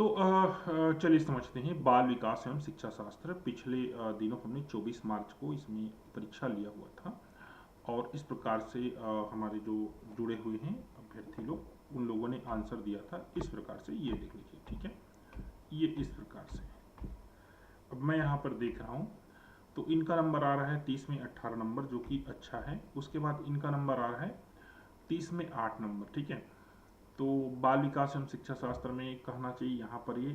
चलिए समझते हैं बाल विकास एवं शिक्षा शास्त्र। पिछले दिनों हमने 24 मार्च को इसमें परीक्षा लिया हुआ था और इस प्रकार से हमारे जो जुड़े हुए हैं अभ्यर्थी लोग, उन लोगों ने आंसर दिया था इस प्रकार से। ये देख लीजिए, ठीक है, ये इस प्रकार से। अब मैं यहाँ पर देख रहा हूँ तो इनका नंबर आ रहा है 30 में 18 नंबर, जो कि अच्छा है। उसके बाद इनका नंबर आ रहा है 30 में 8 नंबर, ठीक है। तो बाल विकास एवं शिक्षा शास्त्र में कहना चाहिए यहाँ पर ये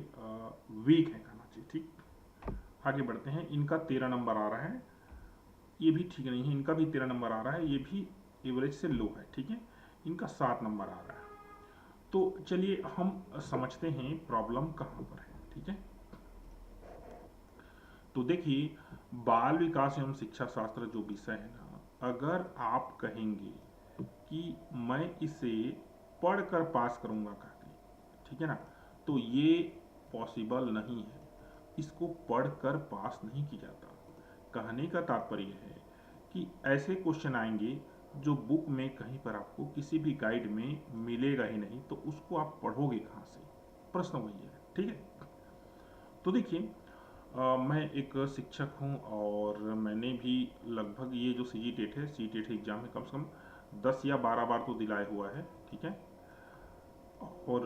वीक है, कहना चाहिए, ठीक। आगे बढ़ते हैं। इनका 13 नंबर आ रहा है, ये भी ठीक नहीं है। इनका भी 13 नंबर आ रहा है, ये भी एवरेज से लो है, ठीक है। इनका 7 नंबर आ रहा है। तो चलिए हम समझते हैं प्रॉब्लम कहाँ पर है, ठीक है। तो देखिए, बाल विकास एवं शिक्षा शास्त्र जो विषय है ना, अगर आप कहेंगे कि मैं इसे पढ़कर पास करूंगा करके, ठीक है ना, तो ये पॉसिबल नहीं है। इसको पढ़कर पास नहीं किया जाता। कहने का तात्पर्य है कि ऐसे क्वेश्चन आएंगे जो बुक में कहीं पर आपको किसी भी गाइड में मिलेगा ही नहीं, तो उसको आप पढ़ोगे कहाँ से? प्रश्न वही है, ठीक है। तो देखिए, मैं एक शिक्षक हूँ और मैंने भी लगभग ये जो सी जी टेट है, सी टेट एग्ज़ाम है, कम से कम 10 या 12 बार तो दिलाया हुआ है, ठीक है। और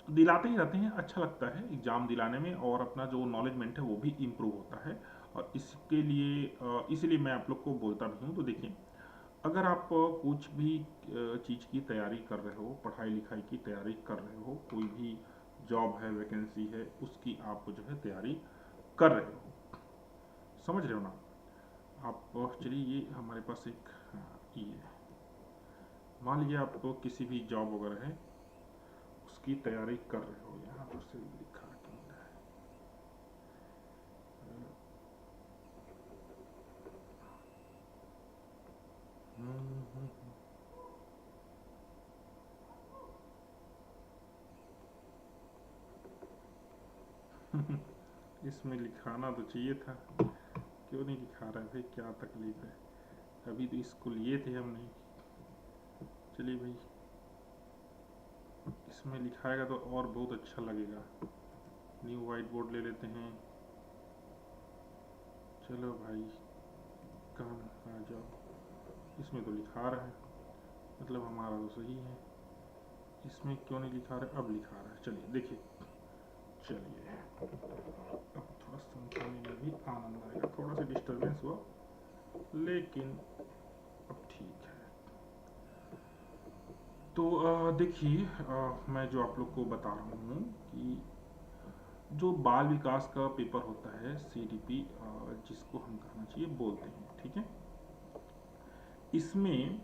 दिलाते ही रहते हैं, अच्छा लगता है एग्ज़ाम दिलाने में, और अपना जो नॉलेजमेंट है वो भी इम्प्रूव होता है। और इसके लिए इसलिए मैं आप लोग को बोलता भी हूँ। तो देखिए, अगर आप कुछ भी चीज़ की तैयारी कर रहे हो, पढ़ाई लिखाई की तैयारी कर रहे हो, कोई भी जॉब है, वैकेंसी है, उसकी आप जो है तैयारी कर रहे हो, समझ रहे हो ना आप। चलिए, ये हमारे पास एक ये मान लीजिए आप किसी भी जॉब वगैरह है, उसकी तैयारी कर रहे हो। यहाँ पर से लिखा क्यों है? इसमें लिखाना तो चाहिए था, क्यों नहीं लिखा रहे भाई? क्या तकलीफ है? अभी तो इसको लिए थे हमने। चलिए भाई, इसमें लिखाएगा तो और बहुत अच्छा लगेगा। न्यू वाइट बोर्ड ले लेते हैं। चलो भाई, काम आ जाओ। इसमें तो लिखा रहा है, मतलब हमारा तो सही है। इसमें क्यों नहीं लिखा रहा है? अब लिखा रहा है। चलिए देखिए, चलिए अब थोड़ा समझाने में भी आनंद आएगा। थोड़ा सा डिस्टर्बेंस हुआ, लेकिन अब ठीक है। तो देखिए, मैं जो आप लोग को बता रहा हूँ कि जो बाल विकास का पेपर होता है, सी डी पी जिसको हम कहना चाहिए बोलते हैं, ठीक है। इसमें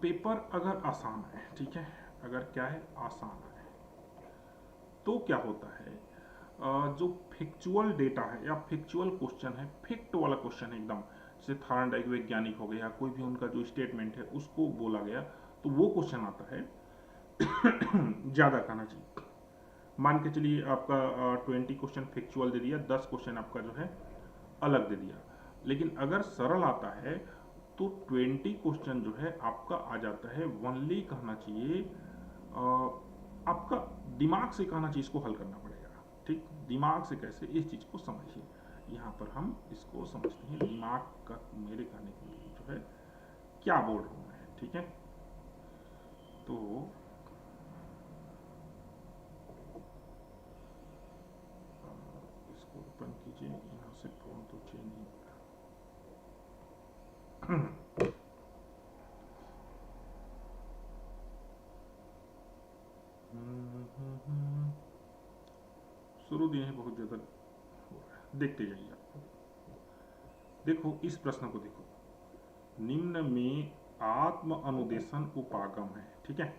पेपर अगर आसान है, ठीक है, अगर क्या है, आसान है, तो क्या होता है, जो फिक्चुअल डेटा है या फिक्चुअल क्वेश्चन है, फैक्ट वाला क्वेश्चन है एकदम, जैसे थार्नडाइक वैज्ञानिक हो गया, कोई भी उनका जो स्टेटमेंट है उसको बोला गया, तो वो क्वेश्चन आता है ज़्यादा कहना चाहिए। मान के चलिए आपका 20 क्वेश्चन फैक्चुअल दे दिया, 10 क्वेश्चन आपका जो है अलग दे दिया। लेकिन अगर सरल आता है तो 20 क्वेश्चन जो है आपका आ जाता है वनली, कहना चाहिए आपका दिमाग से, कहना चाहिए इसको हल करना पड़ेगा, ठीक। दिमाग से कैसे, इस चीज़ को समझिए। यहाँ पर हम इसको समझते हैं दिमाग का, मेरे कहने के लिए जो है क्या बोल रहा हूँ मैं, ठीक है। तो इसको ओपन कीजिए, यहाँ से फोन तो चेंज नहीं शुरू दिन है, बहुत ज़्यादा हो रहा है, देखते जाइए आप। देखो इस प्रश्न को देखो, निम्न में आत्म अनुदेशन उपागम है, ठीक है।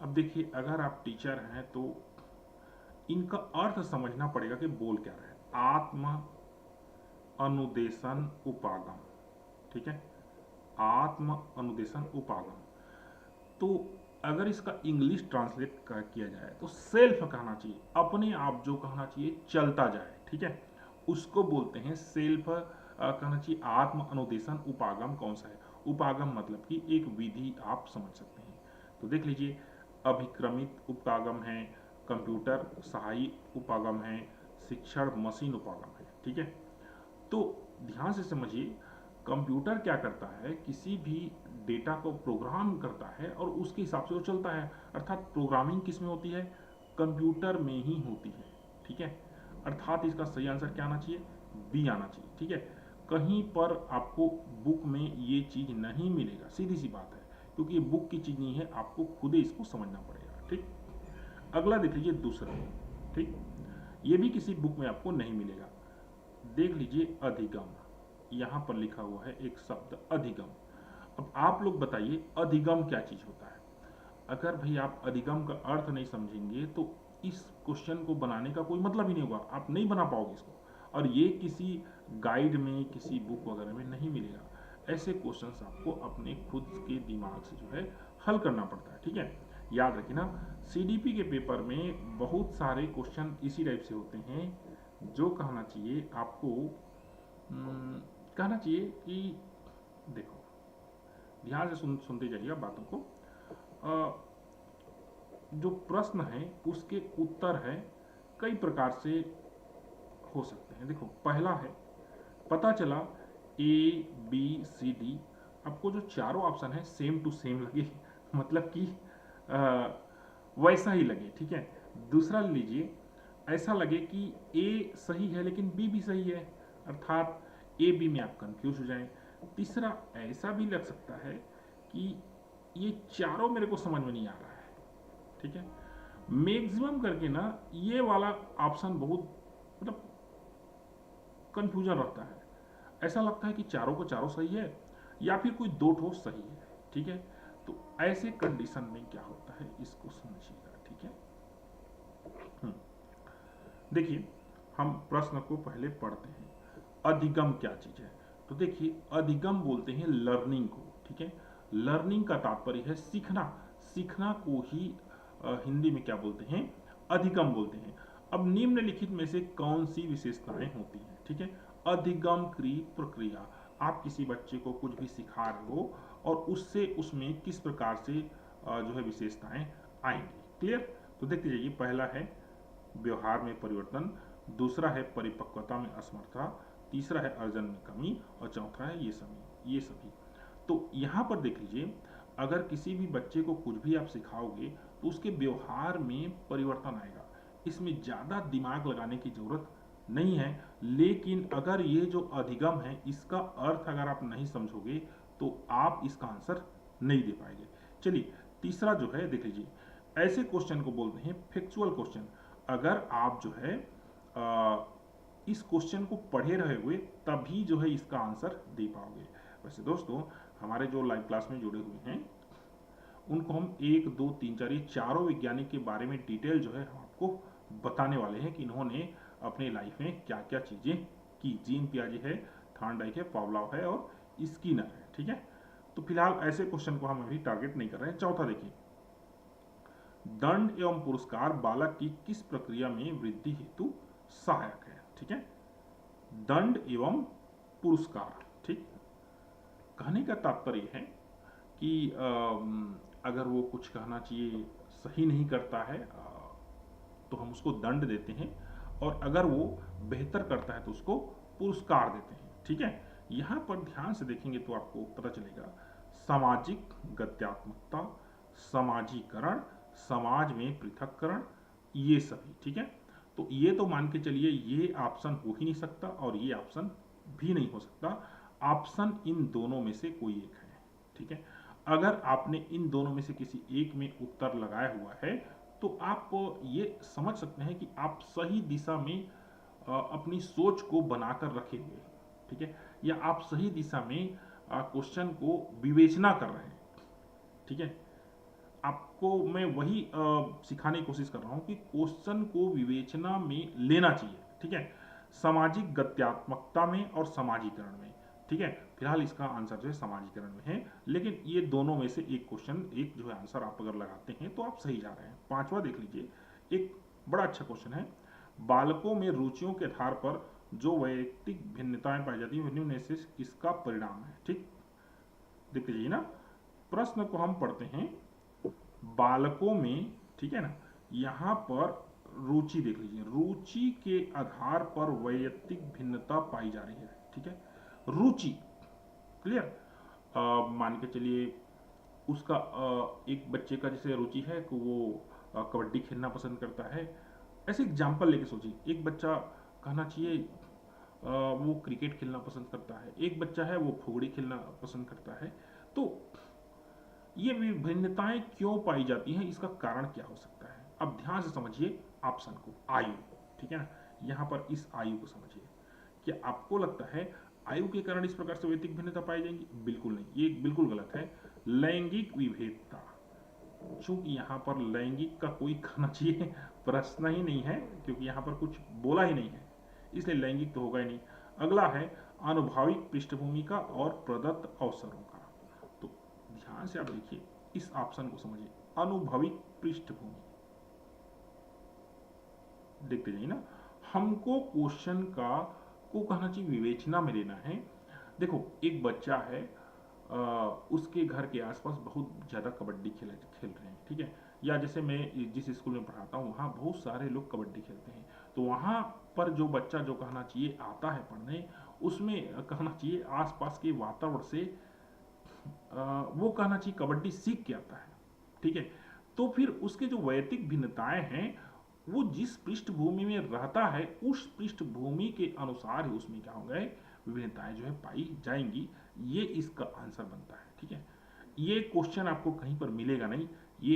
अब देखिए, अगर आप टीचर हैं तो इनका अर्थ समझना पड़ेगा कि बोल क्या रहे हैं। आत्म अनुदेशन उपागम, ठीक है, आत्म अनुदेशन उपागम। तो अगर इसका इंग्लिश ट्रांसलेट किया जाए तो सेल्फ कहना चाहिए, अपने आप जो कहना चाहिए चलता जाए, ठीक है, उसको बोलते हैं सेल्फ कहना चाहिए। आत्म अनुदेशन उपागम कौन सा है? उपागम मतलब कि एक विधि, आप समझ सकते हैं। तो देख लीजिए, अभिक्रमित उपागम है, कंप्यूटर सहायी उपागम है, शिक्षण मशीन उपागम है। ठीक है, तो ध्यान से समझिए, कंप्यूटर क्या करता है, किसी भी डेटा को प्रोग्राम करता है और उसके हिसाब से वो चलता है। अर्थात प्रोग्रामिंग किस में होती है, कंप्यूटर में ही होती है। ठीक है, अर्थात इसका सही आंसर क्या आना चाहिए, बी आना चाहिए। ठीक है, कहीं पर आपको बुक में ये चीज नहीं मिलेगा, सीधी सी बात है, क्योंकि ये बुक की चीज नहीं है, आपको खुद ही इसको समझना पड़ेगा। ठीक, अगला देख लीजिए दूसरा। ठीक, ये भी किसी बुक में आपको नहीं मिलेगा। देख लीजिए अधिगम, यहां पर लिखा हुआ है एक शब्द अधिगम। अब आप लोग बताइए अधिगम क्या चीज होता है। अगर भाई आप अधिगम का अर्थ नहीं समझेंगे तो इस क्वेश्चन को बनाने का कोई मतलब ही नहीं होगा, आप नहीं बना पाओगे इसको। और ये किसी गाइड में, किसी बुक वगैरह में नहीं मिलेगा। ऐसे क्वेश्चंस आपको अपने खुद के दिमाग से जो है हल करना पड़ता है। ठीक है, याद रखिए ना, सीडीपी के पेपर में बहुत सारे क्वेश्चन इसी टाइप से होते हैं। जो कहना चाहिए आपको, कहना चाहिए कि देखो, ध्यान से सुनते जाइएगा बातों को। जो प्रश्न है उसके उत्तर है कई प्रकार से हो सकते हैं। देखो, पहला है, पता चला ए बी सी डी, आपको जो चारों ऑप्शन है सेम टू सेम लगे, मतलब कि वैसा ही लगे। ठीक है, दूसरा लीजिए, ऐसा लगे कि ए सही है लेकिन बी भी सही है, अर्थात ए बी में आप कंफ्यूज हो जाएं। तीसरा ऐसा भी लग सकता है कि ये चारों मेरे को समझ में नहीं आ रहा है। ठीक है, मैक्सिमम करके ना ये वाला ऑप्शन बहुत मतलब कंफ्यूजन रहता है। ऐसा लगता है कि चारों को चारों सही है या फिर कोई दो ठोस सही है। ठीक है, तो ऐसे कंडीशन में क्या होता है इसको समझिएगा। ठीक है, देखिए हम प्रश्न को पहले पढ़ते हैं। अधिगम क्या चीज है, तो देखिए अधिगम बोलते हैं लर्निंग को। ठीक है, लर्निंग का तात्पर्य है सीखना। सीखना को ही हिंदी में क्या बोलते हैं, अधिगम बोलते हैं। अब निम्नलिखित में से कौन सी विशेषताएं होती हैं। ठीक है, अधिगम क्रिया प्रक्रिया, आप किसी बच्चे को कुछ भी सिखा रहे हो और उससे उसमें किस प्रकार से जो है विशेषताएं आएंगी। क्लियर, तो देखते जाइए, पहला है व्यवहार में परिवर्तन, दूसरा है परिपक्वता में असमर्थता, तीसरा है अर्जन में कमी, और चौथा है ये सभी। तो यहाँ पर देख लीजिए, अगर किसी भी बच्चे को कुछ भी आप सिखाओगे तो उसके व्यवहार में परिवर्तन आएगा। इसमें ज़्यादा दिमाग लगाने की जरूरत नहीं है। लेकिन अगर ये जो अधिगम है इसका अर्थ अगर आप नहीं समझोगे तो आप इसका आंसर नहीं दे पाएंगे। चलिए, तीसरा जो है देख लीजिए, ऐसे क्वेश्चन को बोलते हैं फैक्चुअल क्वेश्चन। अगर आप जो है इस क्वेश्चन को पढ़े रहे हुए तभी जो है इसका आंसर दे पाओगे। वैसे दोस्तों, हमारे जो लाइव क्लास में जुड़े हुए हैं उनको हम 1 2 3 4 ये चारों वैज्ञानिक के बारे में डिटेल जो है हम आपको बताने वाले हैं कि इन्होंने अपने लाइफ में क्या क्या चीजें की। जीन पियाजे है, थॉर्नडाइक है, पावलोव है और स्किनर है। ठीक है, तो फिलहाल ऐसे क्वेश्चन को हम अभी टारगेट नहीं कर रहे हैं। चौथा देखिए, दंड एवं पुरस्कार बालक की किस प्रक्रिया में वृद्धि हेतु सहायक है। ठीक है, दंड एवं पुरस्कार। ठीक, कहने का तात्पर्य है कि अगर वो कुछ कहना चाहिए सही नहीं करता है तो हम उसको दंड देते हैं, और अगर वो बेहतर करता है तो उसको पुरस्कार देते हैं। ठीक है, यहाँ पर ध्यान से देखेंगे तो आपको पता चलेगा, सामाजिक गत्यात्मकता, समाजीकरण, समाज में पृथक्करण, ये सभी। ठीक है, तो ये तो मान के चलिए ये ऑप्शन हो ही नहीं सकता और ये ऑप्शन भी नहीं हो सकता। ऑप्शन इन दोनों में से कोई एक है। ठीक है, अगर आपने इन दोनों में से किसी एक में उत्तर लगाया हुआ है तो आप ये समझ सकते हैं कि आप सही दिशा में अपनी सोच को बनाकर रखे हुए हैं। ठीक है, या आप सही दिशा में क्वेश्चन को विवेचना कर रहे हैं। ठीक है, आपको मैं वही सिखाने की कोशिश कर रहा हूं कि क्वेश्चन को विवेचना में लेना चाहिए। ठीक है, सामाजिक गत्यात्मकता में और समाजीकरण में। ठीक है, फिलहाल इसका आंसर जो है समाजीकरण में है, लेकिन ये दोनों में से एक क्वेश्चन, एक जो है आंसर आप अगर लगाते हैं तो आप सही जा रहे हैं। पांचवा देख लीजिए, एक बड़ा अच्छा क्वेश्चन है, बालकों में रुचियों के आधार पर जो वैयक्तिक भिन्नताएं पाई जाती है उनमें से किसका परिणाम है। ठीक, देख लीजिए ना, प्रश्न को हम पढ़ते हैं, बालकों में, ठीक है ना, यहाँ पर रुचि देख लीजिए, रुचि के आधार पर वैयक्तिक भिन्नता पाई जा रही है। ठीक है, रुचि क्लियर। मान के चलिए उसका एक बच्चे का जैसे रुचि है कि वो कबड्डी खेलना पसंद करता है, ऐसे एग्जाम्पल लेके सोचिए। एक बच्चा कहना चाहिए वो क्रिकेट खेलना पसंद करता है, एक बच्चा है वो फुगड़ी खेलना पसंद करता है। तो ये विभिन्नताएं क्यों पाई जाती हैं, इसका कारण क्या हो सकता है? अब ध्यान से समझिए ऑप्शन को, आयु। ठीक है ना, यहाँ पर इस आयु को समझिए। क्या आपको लगता है आयु के कारण इस प्रकार से वैयक्तिक भिन्नता पाई जाएंगी? बिल्कुल नहीं, ये बिल्कुल गलत है। लैंगिक विभेदता, चूंकि यहाँ पर लैंगिक का कोई कहना चाहिए प्रश्न ही नहीं है, क्योंकि यहाँ पर कुछ बोला ही नहीं है, इसलिए लैंगिक तो होगा ही नहीं। अगला है अनुभाविक पृष्ठभूमि का और प्रदत्त अवसरों का। तो ध्यान से आप देखिए, इस ऑप्शन को समझिए, अनुभविक पृष्ठभूमि। देखते जाइए ना, हमको क्वेश्चन का को कहना चाहिए विवेचना में लेना है। देखो एक बच्चा है, उसके घर के आसपास बहुत ज़्यादा कबड्डी खेल रहे हैं। ठीक है, या जैसे मैं जिस स्कूल में पढ़ाता हूँ वहाँ बहुत सारे लोग कबड्डी खेलते हैं, तो वहाँ पर जो बच्चा जो कहना चाहिए आता है पढ़ने, उसमें कहना चाहिए आसपास के वातावरण से वो कहना चाहिए कबड्डी सीख के आता है। ठीक है, तो फिर उसके जो वैयक्तिक भिन्नताएं हैं, वो जिस पृष्ठभूमि में रहता है उस पृष्ठभूमि के अनुसार ही उसमें क्या होंगे, विभिन्नताएं जो है पाई जाएंगी। ये इसका आंसर बनता है। ठीक है, ये क्वेश्चन आपको कहीं पर मिलेगा नहीं, ये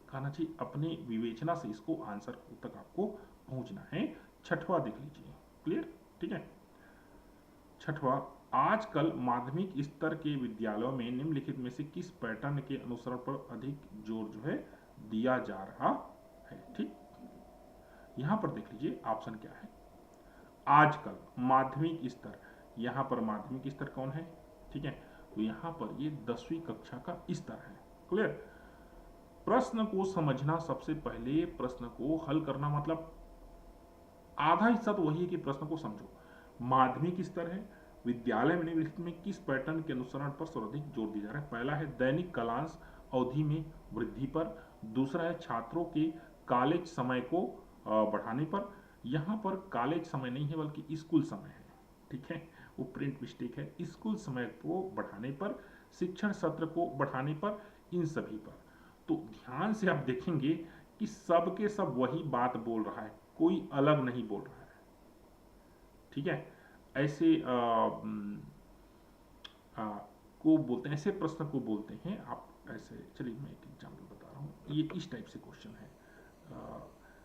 कहना चाहिए अपने विवेचना से इसको आंसर तक आपको पहुंचना है। छठवां देख लीजिए, क्लियर। ठीक है, छठवां, आजकल माध्यमिक स्तर के विद्यालयों में निम्नलिखित में से किस पैटर्न के अनुसरण पर अधिक जोर जो है दिया जा रहा है? ठीक, यहां पर देख लीजिए ऑप्शन क्या है। आजकल माध्यमिक स्तर, यहां पर माध्यमिक स्तर कौन है? ठीक है, तो यहां पर ये 10वीं कक्षा का स्तर है। क्लियर। प्रश्न को समझना, सबसे पहले प्रश्न को हल करना, मतलब आधा हिस्सा तो वही है कि प्रश्न को समझो। माध्यमिक स्तर है, विद्यालय में निम्नलिखित में किस पैटर्न के अनुसरण पर सर्वाधिक जोर दिया जा रहा है? पहला है दैनिक कालांश अवधि में वृद्धि पर, दूसरा है छात्रों के कॉलेज समय को बढ़ाने पर। यहाँ पर कॉलेज समय नहीं है बल्कि स्कूल समय है। ठीक है, वो प्रिंट मिस्टेक है। स्कूल समय को बढ़ाने पर, शिक्षण सत्र को बढ़ाने पर, इन सभी पर। तो ध्यान से आप देखेंगे कि सब के सब वही बात बोल रहा है, कोई अलग नहीं बोल रहा है। ठीक है, ऐसे को बोलते हैं, ऐसे प्रश्न को बोलते हैं आप ऐसे। चलिए मैं एक एग्जाम्पल बता रहा हूँ, ये इस टाइप से क्वेश्चन है।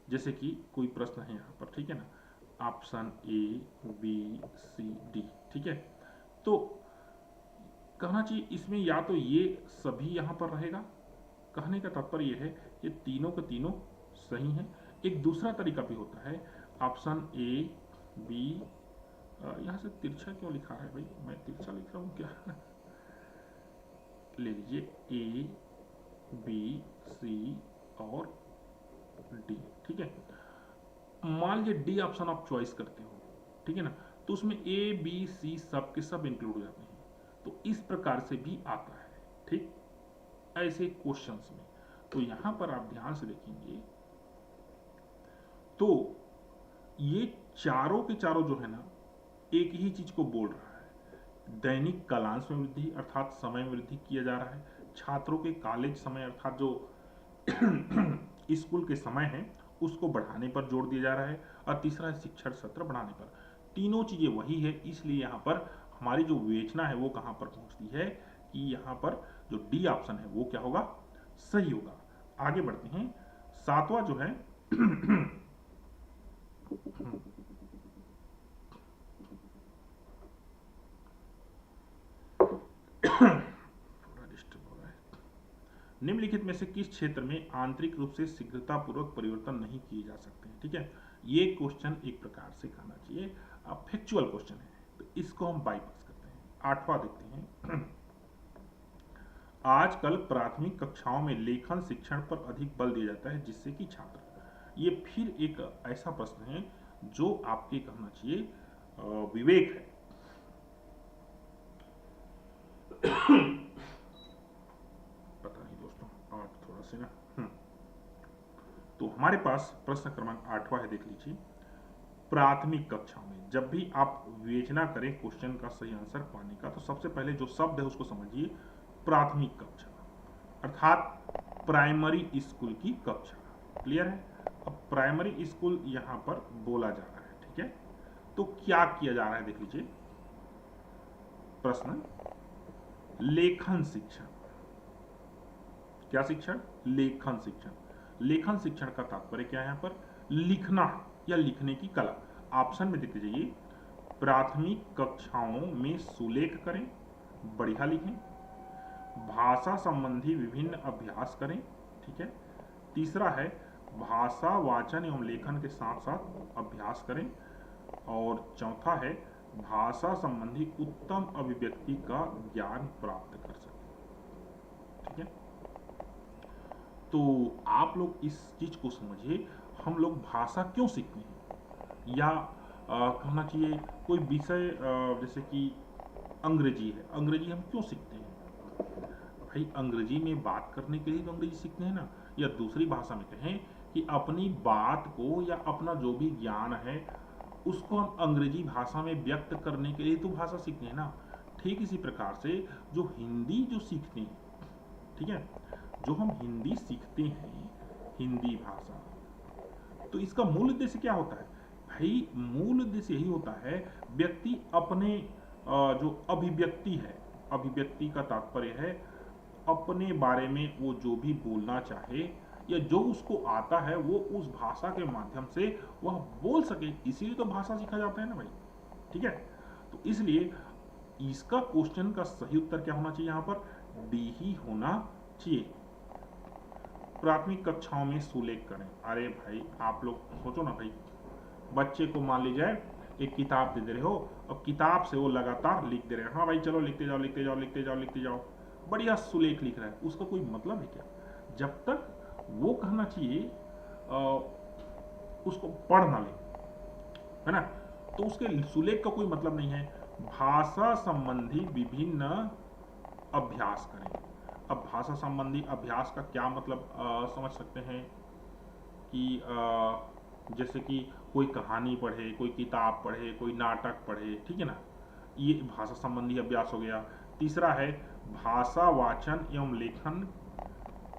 जैसे कि कोई प्रश्न है यहाँ पर, ठीक है ना, option A B C D. ठीक है, तो कहना चाहिए इसमें या तो ये सभी यहाँ पर रहेगा, कहने का तात्पर्य ये है ये तीनों के तीनों सही हैं। एक दूसरा तरीका भी होता है, ऑप्शन ए बी, यहाँ से तिरछा क्यों लिखा है भाई, मैं तिरछा लिख रहा हूँ क्या? ले लीजिए ए बी सी और डी। ठीक है, मान लीजिए डी ऑप्शन आप चॉइस करते हो, ठीक है ना, तो उसमें ए बी सी सब के सब इंक्लूड हो जाते हैं। तो इस प्रकार से भी आता है। ठीक, ऐसे क्वेश्चंस में। तो यहां पर आप ध्यान से देखेंगे तो ये चारों के चारों जो है ना एक ही चीज को बोल रहा है। दैनिक कालांश में वृद्धि अर्थात समय में वृद्धि किया जा रहा है, छात्रों के कॉलेज समय अर्थात जो स्कूल के समय है उसको बढ़ाने पर जोर दिया जा रहा है, और तीसरा है शिक्षण सत्र बढ़ाने पर। तीनों चीजें वही है, इसलिए यहाँ पर हमारी जो विवेचना है वो कहाँ पर पहुंचती है कि यहाँ पर जो डी ऑप्शन है वो क्या होगा, सही होगा। आगे बढ़ते हैं, सातवां जो है थोड़ा डिस्टर्ब हो रहा है। निम्नलिखित में से किस क्षेत्र में आंतरिक रूप से शीघ्रतापूर्वक परिवर्तन नहीं किए जा सकते हैं? ठीक है, ये क्वेश्चन एक प्रकार से कहना चाहिए फैक्चुअल क्वेश्चन है, तो इसको हम बाईपास करते हैं। आठवां देखते हैं, आजकल प्राथमिक कक्षाओं में लेखन शिक्षण पर अधिक बल दिया जाता है जिससे कि छात्र, ये फिर एक ऐसा प्रश्न है जो आपके कहना चाहिए विवेक है। पता नहीं दोस्तों, आप थोड़ा से ना तो हमारे पास प्रश्न क्रमांक 8वां है, देख लीजिए। प्राथमिक कक्षा में जब भी आप विवेचना करें क्वेश्चन का सही आंसर पाने का, तो सबसे पहले जो शब्द है उसको समझिए, प्राथमिक कक्षा, अर्थात प्राइमरी स्कूल की कक्षा। क्लियर है? अब प्राइमरी स्कूल यहां पर बोला जा रहा है, ठीक है। तो क्या किया जा रहा है, देख लीजिए। प्रश्न, लेखन शिक्षण। क्या शिक्षण? लेखन शिक्षण। लेखन शिक्षण का तात्पर्य क्या है? यहां पर लिखना या लिखने की कला। ऑप्शन में देख लीजिए, प्राथमिक कक्षाओं में सुलेख करें, बढ़िया लिखें, भाषा संबंधी विभिन्न अभ्यास करें, ठीक है। तीसरा है भाषा वाचन एवं लेखन के साथ साथ अभ्यास करें, और चौथा है भाषा संबंधी उत्तम अभिव्यक्ति का ज्ञान प्राप्त कर सकें, ठीक है। तो आप लोग इस चीज को समझिए, हम लोग भाषा क्यों सीखते हैं, या कहना चाहिए कोई विषय, जैसे कि अंग्रेजी है, अंग्रेजी हम क्यों सीखते हैं? भाई अंग्रेजी में बात करने के लिए तो अंग्रेजी सीखते हैं ना, या दूसरी भाषा में कहें कि अपनी बात को या अपना जो भी ज्ञान है उसको हम अंग्रेजी भाषा में व्यक्त करने के लिए तो भाषा सीखते हैं ना। ठीक इसी प्रकार से जो हिंदी जो सीखते हैं, ठीक है, जो हम हिंदी सीखते हैं, हिंदी भाषा, तो इसका मूल उद्देश्य क्या होता है? भाई मूल उद्देश्य यही होता है, व्यक्ति अपने जो अभिव्यक्ति है, अभिव्यक्ति का तात्पर्य है अपने बारे में वो जो भी बोलना चाहे या जो उसको आता है वो उस भाषा के माध्यम से वह बोल सके, इसीलिए तो भाषा सीखा जाता है ना भाई, ठीक है। तो इसलिए इसका क्वेश्चन का सही उत्तर क्या होना चाहिए? यहां पर डी ही होना चाहिए। प्राथमिक कक्षाओं में सुलेख करें। अरे भाई आप लोग सोचो ना भाई, बच्चे को मान लीजिए एक किताब दे रहे हो और किताब से वो लगातार लिख दे रहे हैं, हाँ भाई चलो लिखते जाओ लिखते जाओ लिखते जाओ लिखते जाओ, बढ़िया सुलेख लिख रहा है, उसका कोई मतलब है क्या? जब तक वो कहना चाहिए उसको पढ़ ना ले, है ना, तो उसके सुलेख का कोई मतलब नहीं है। भाषा संबंधी विभिन्न अभ्यास करें। अब भाषा संबंधी अभ्यास का क्या मतलब समझ सकते हैं कि जैसे कि कोई कहानी पढ़े, कोई किताब पढ़े, कोई नाटक पढ़े, ठीक है ना, ये भाषा संबंधी अभ्यास हो गया। तीसरा है भाषा वाचन एवं लेखन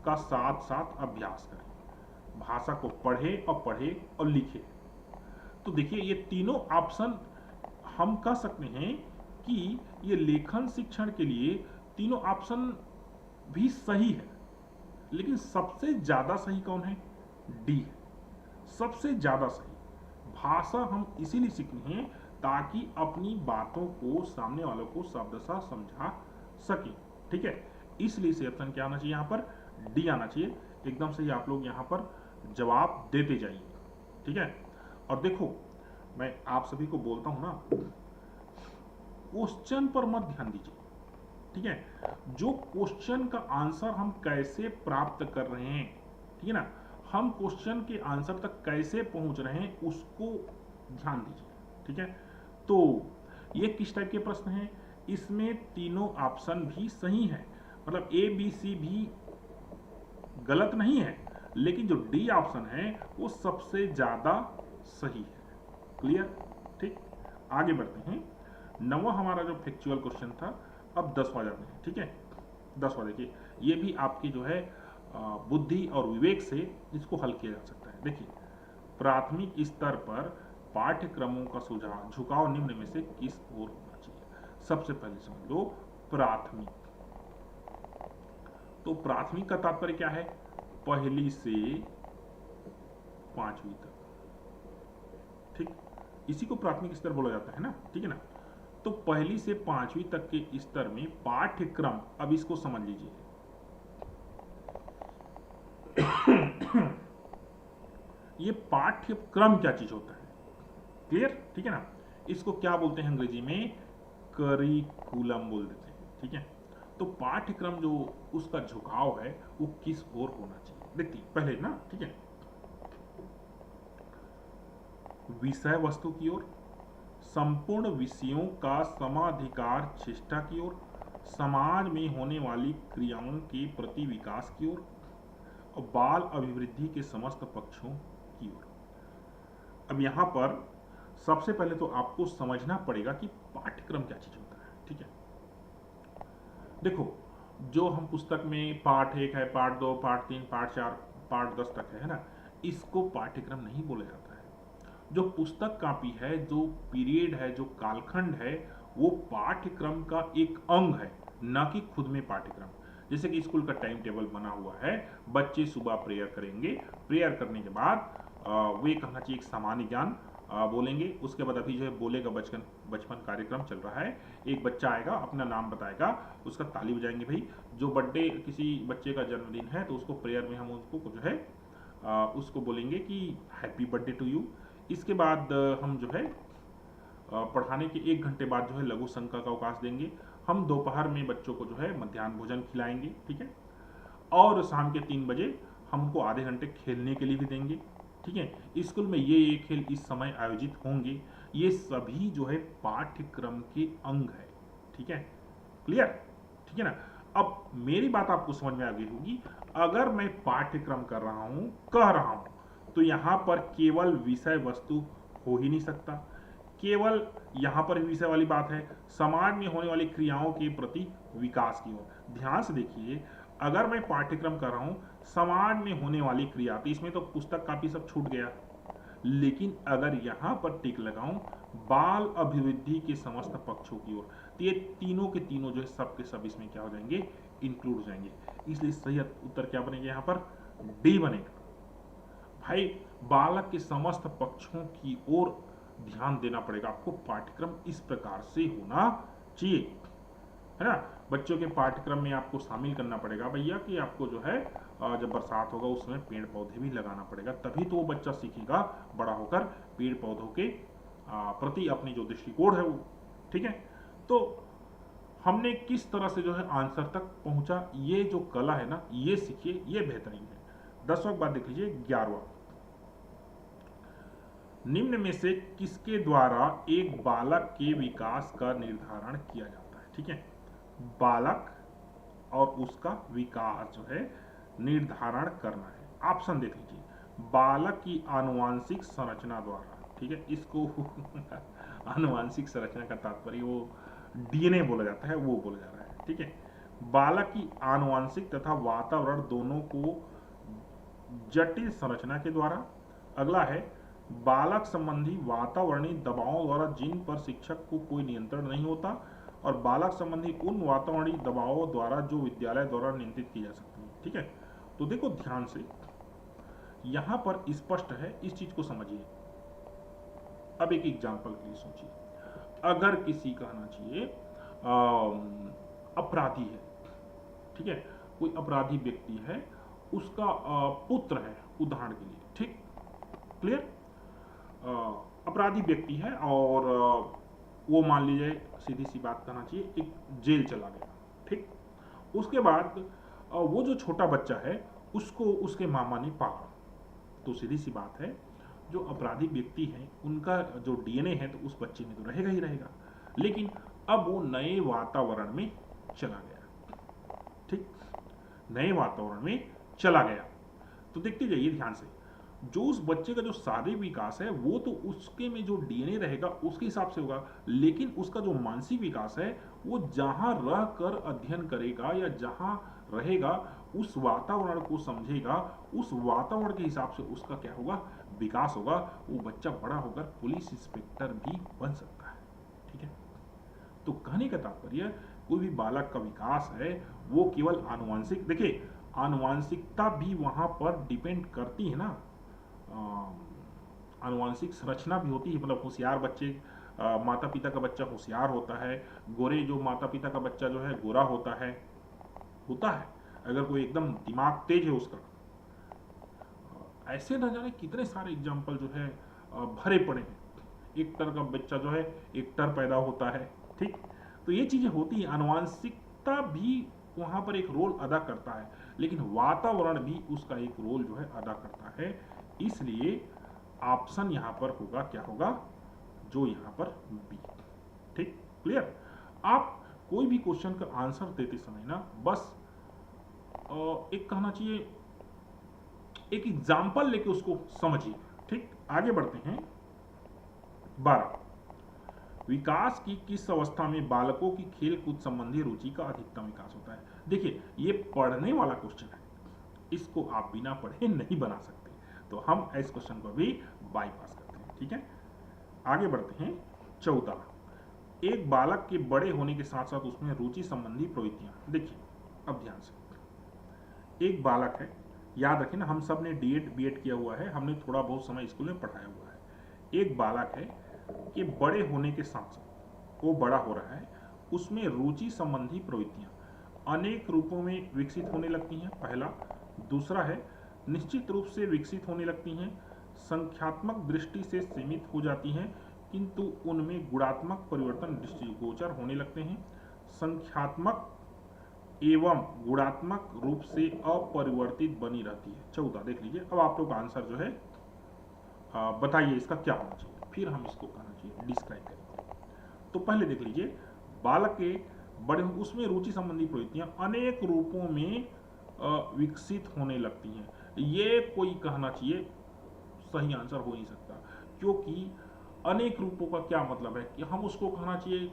का साथ साथ अभ्यास करें, भाषा को पढ़े और लिखे। तो देखिए ये तीनों ऑप्शन हम कह सकते हैं कि ये लेखन शिक्षण के लिए तीनों ऑप्शन भी सही है, लेकिन सबसे ज्यादा सही कौन है? डी है, सबसे ज्यादा सही। भाषा हम इसीलिए सीखते हैं ताकि अपनी बातों को सामने वालों को शब्दशः समझा सके, ठीक है। इसलिए से ऑप्शन क्या आना चाहिए? यहाँ पर डी आना चाहिए। एकदम से ही आप लोग यहाँ पर जवाब देते जाइए, ठीक है। और देखो मैं आप सभी को बोलता हूं ना, क्वेश्चन पर मत ध्यान दीजिए, ठीक है। जो क्वेश्चन का आंसर हम कैसे प्राप्त कर रहे हैं, ठीक है ना, हम क्वेश्चन के आंसर तक कैसे पहुंच रहे हैं उसको ध्यान दीजिए, ठीक है। तो ये किस टाइप के प्रश्न हैं? इसमें तीनों ऑप्शन भी सही हैं, मतलब ए बी सी भी गलत नहीं है, लेकिन जो डी ऑप्शन है वो सबसे ज्यादा सही है। क्लियर? ठीक, आगे बढ़ते हैं। 9वां हमारा जो फैक्चुअल क्वेश्चन था, अब 10वां जाते हैं, ठीक है। 10वां देखिए, ये भी आपकी जो है बुद्धि और विवेक से इसको हल किया जा सकता है। देखिए, प्राथमिक स्तर पर पाठ्यक्रमों का सुझाव झुकाव निम्न में से किस ओर होना चाहिए? सबसे पहले समझ लो प्राथमिक। तो प्राथमिक का तात्पर्य क्या है? पहली से 5वीं तक, ठीक, इसी को प्राथमिक स्तर बोला जाता है ना, ठीक है ना। तो पहली से 5वीं तक के स्तर में पाठ्यक्रम, अब इसको समझ लीजिए। ये पाठ्यक्रम क्या चीज होता है? क्लियर? ठीक है ना। इसको क्या बोलते हैं अंग्रेजी में? करिकुलम बोल देते हैं, ठीक है। तो पाठ्यक्रम जो उसका झुकाव है वो किस ओर होना चाहिए? देखिए पहले ना, ठीक है, विषय वस्तु की ओर, संपूर्ण विषयों का समाधिकार चेष्टा की ओर, समाज में होने वाली क्रियाओं के प्रति विकास की ओर, और बाल अभिवृद्धि के समस्त पक्षों की ओर। अब यहाँ पर सबसे पहले तो आपको समझना पड़ेगा कि पाठ्यक्रम क्या चीज होता है। ठीक है, देखो, जो हम पुस्तक में पाठ 1 है, पाठ 2, पाठ 3, पाठ 4, पाठ 10 तक है ना, इसको पाठ्यक्रम नहीं बोला जाता है। जो पुस्तक कापी है, जो पीरियड है, जो कालखंड है, वो पाठ्यक्रम का एक अंग है, ना कि खुद में पाठ्यक्रम। जैसे कि स्कूल का टाइम टेबल बना हुआ है, बच्चे सुबह प्रेयर करेंगे, प्रेयर करने के बाद वे कहना चाहिए एक सामान्य ज्ञान बोलेंगे। उसके बाद अभी जो है बोलेगा बचपन बचपन कार्यक्रम चल रहा है, एक बच्चा आएगा, अपना नाम बताएगा, उसका ताली बजाएंगे भाई। जो बर्थडे किसी बच्चे का जन्मदिन है तो उसको प्रेयर में हम उसको जो है उसको बोलेंगे कि हैप्पी बर्थडे टू यू। इसके बाद हम जो है पढ़ाने के 1 घंटे बाद जो है लघु शंका का अवकाश देंगे। हम दोपहर में बच्चों को जो है मध्याह्न भोजन खिलाएंगे। ठीक है, और शाम के 3 बजे हम उनको आधे घंटे खेलने के लिए भी देंगे। ठीक है, स्कूल में ये खेल इस समय आयोजित होंगे। ये सभी जो है पाठ्यक्रम के अंग है। ठीक है, क्लियर? ठीक है ना। अब मेरी बात आपको समझ में आ गई होगी। अगर मैं पाठ्यक्रम कर रहा हूं, कह रहा हूं, तो यहां पर केवल विषय वस्तु हो ही नहीं सकता। केवल यहां पर विषय वाली बात है, समाज में होने वाली क्रियाओं के प्रति विकास की ओर। ध्यान से देखिए, अगर मैं पाठ्यक्रम कर रहा हूं समाज में होने वाली क्रिया, तो इसमें तो पुस्तक कापी सब छूट गया। लेकिन अगर यहां पर टिक लगाऊं बाल अभिवृद्धि के समस्त पक्षों की ओर, तो ये तीनों के तीनों जो है सब के सब इसमें क्या हो जाएंगे, इंक्लूड हो जाएंगे। इसलिए सही उत्तर क्या बनेगा, यहां पर डी बनेगा। भाई, बालक के समस्त पक्षों की ओर ध्यान देना पड़ेगा आपको। पाठ्यक्रम इस प्रकार से होना चाहिए, है ना। बच्चों के पाठ्यक्रम में आपको शामिल करना पड़ेगा भैया कि आपको जो है जब बरसात होगा उस समय पेड़ पौधे भी लगाना पड़ेगा, तभी तो वो बच्चा सीखेगा बड़ा होकर पेड़ पौधों के प्रति अपनी जो दृष्टिकोण है वो। ठीक है, तो हमने किस तरह से जो है आंसर तक पहुंचा, ये जो कला है ना, ये सीखिए, ये बेहतरीन है। 10वां बात देख लीजिए, 11वां, निम्न में से किसके द्वारा एक बालक के विकास का निर्धारण किया जाता है। ठीक है, बालक और उसका विकास जो है निर्धारण करना है। ऑप्शन देख लीजिए, बालक की आनुवांशिक संरचना द्वारा। ठीक है, इसको आनुवांशिक संरचना का तात्पर्य वो डीएनए बोला जाता है, वो बोला जा रहा है। ठीक है, बालक की आनुवांशिक तथा वातावरण दोनों को जटिल संरचना के द्वारा। अगला है, बालक संबंधी वातावरणीय दबावों द्वारा जिन पर शिक्षक को कोई नियंत्रण नहीं होता, और बालक संबंधी उन वातावरणीय दबावों द्वारा जो विद्यालय द्वारा नियंत्रित की जा सकती है। ठीक है, तो देखो ध्यान से, यहां पर स्पष्ट है, इस चीज को समझिए। अब एक एग्जांपल के लिए सोचिए, अगर किसी कहना चाहिए अपराधी है, ठीक है, कोई अपराधी व्यक्ति है, उसका पुत्र है उदाहरण के लिए। ठीक, क्लियर? अपराधी व्यक्ति है और वो मान लीजिए, सीधी सी बात कहना चाहिए, एक जेल चला गया। ठीक, उसके बाद वो जो छोटा बच्चा है उसको उसके मामा ने पाला। तो सीधी सी बात है, जो अपराधी व्यक्ति हैं उनका जो डीएनए है तो उस बच्चे में तो रहेगा ही रहेगा, लेकिन अब वो नए वातावरण में चला गया। ठीक, नए वातावरण में चला गया, तो देखते जाइए ध्यान से, जो उस बच्चे का जो शारीरिक विकास है वो तो उसके में जो डीएनए रहेगा उसके हिसाब से होगा, लेकिन उसका जो मानसिक विकास है वो जहां रह कर अध्ययन करेगा या जहां रहेगा उस वातावरण को समझेगा, उस वातावरण के हिसाब से उसका क्या होगा, विकास होगा। वो बच्चा बड़ा होकर पुलिस इंस्पेक्टर भी बन सकता है। ठीक है, तो कहने का तात्पर्य, कोई भी बालक का विकास है वो केवल आनुवंशिक, देखिए आनुवंशिकता भी वहां पर डिपेंड करती है ना, आनुवंशिक संरचना भी होती है। मतलब होशियार बच्चे, माता पिता का बच्चा होशियार होता है, गोरे जो माता पिता का बच्चा जो है गोरा होता है। अगर कोई एकदम दिमाग तेज है उसका, ऐसे न जाने कितने सारे एग्जाम्पल जो है भरे पड़े हैं। एक टर का बच्चा जो है एक टर पैदा होता है। ठीक, तो ये चीजें होती है, आनुवंशिकता भी वहां पर एक रोल अदा करता है, लेकिन वातावरण भी उसका एक रोल जो है अदा करता है। इसलिए ऑप्शन यहां पर होगा, क्या होगा, जो यहां पर बी। ठीक, क्लियर? आप कोई भी क्वेश्चन का आंसर देते समय ना बस एक कहना चाहिए एक एग्जाम्पल लेके उसको समझिए। ठीक, आगे बढ़ते हैं। 12, विकास की किस अवस्था में बालकों की खेल कूद संबंधी रुचि का अधिकतम विकास होता है? देखिए, ये पढ़ने वाला क्वेश्चन है, इसको आप बिना पढ़े नहीं बना सकते, तो हम इस क्वेश्चन को भी बाईपास करते हैं। ठीक है, आगे बढ़ते हैं। 14, एक बालक के बड़े होने के साथ साथ उसमें रुचि संबंधी प्रवृत्तियां। देखिए, अब ध्यान से, एक बालक है, याद रखें ना, हम सब ने डीएड बीएड किया हुआ है, हमने थोड़ा बहुत समय स्कूल में पढ़ाया हुआ है। एक बालक है कि बड़े होने के साथ साथ वो बड़ा हो रहा है, उसमें रुचि संबंधी प्रवृत्तियां अनेक रूपों में विकसित होने लगती हैं, पहला। दूसरा है, निश्चित रूप से विकसित होने लगती हैं, संख्यात्मक दृष्टि से सीमित हो जाती हैं, किंतु उनमें गुणात्मक परिवर्तन दृष्टिगोचर होने लगते हैं, संख्यात्मक एवं गुणात्मक रूप से अपरिवर्तित बनी रहती है। 14 देख लीजिए। अब आप लोग आंसर जो है बताइए इसका क्या होना चाहिए, फिर हम इसको कहना चाहिए डिस्क्राइब करेंगे। तो पहले देख लीजिए, बालक के बड़े उसमें रुचि संबंधी प्रवृत्तियां अनेक रूपों में विकसित होने लगती हैं। ये कोई कहना चाहिए सही आंसर हो नहीं सकता, क्योंकि अनेक रूपों का क्या मतलब है कि हम उसको कहना चाहिए